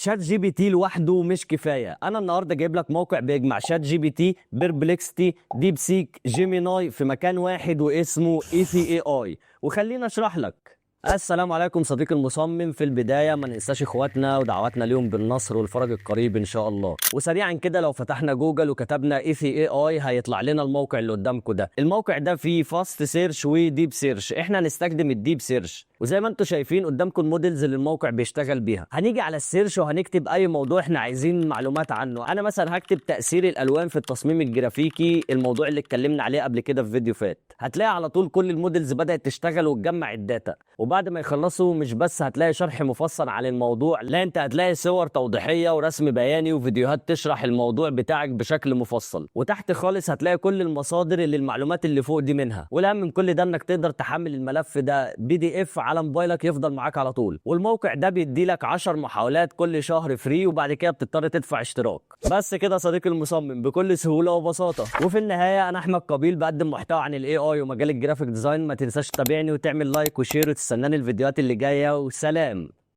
شات جي بي تي لوحده مش كفايه. انا النهارده جايب لك موقع بيجمع شات جي بي تي، بيربلكستي، ديب سيك، جيميناي في مكان واحد واسمه اي سي اي اي. وخلينا اشرح لك. السلام عليكم صديقي المصمم. في البدايه ما ننساش اخواتنا ودعواتنا ليهم بالنصر والفرج القريب ان شاء الله. وسريعا كده لو فتحنا جوجل وكتبنا اي سي اي اي هيطلع لنا الموقع اللي قدامكم ده. الموقع ده فيه فاست سيرش وديب سيرش. احنا هنستخدم الديب سيرش، وزي ما انتم شايفين قدامكم المودلز اللي الموقع بيشتغل بيها. هنيجي على السيرش وهنكتب اي موضوع احنا عايزين معلومات عنه. انا مثلا هكتب تاثير الالوان في التصميم الجرافيكي، الموضوع اللي اتكلمنا عليه قبل كده في فيديو فات. هتلاقي على طول كل المودلز بدات تشتغل وتجمع الداتا، وبعد ما يخلصوا مش بس هتلاقي شرح مفصل عن الموضوع، لا انت هتلاقي صور توضيحيه ورسم بياني وفيديوهات تشرح الموضوع بتاعك بشكل مفصل. وتحت خالص هتلاقي كل المصادر اللي المعلومات اللي فوق دي منها. والاهم من كل ده انك تقدر تحمل الملف ده بي دي اف على موبايلك يفضل معاك على طول. والموقع ده بيدي لك 10 محاولات كل شهر فري، وبعد كده بتضطر تدفع اشتراك. بس كده صديقي المصمم بكل سهوله وبساطه. وفي النهايه انا احمد قبيل بقدم محتوى عن الاي اي ومجال الجرافيك ديزاين. ما تنساش تتابعني وتعمل لايك وشير وتستناني الفيديوهات اللي جايه. وسلام.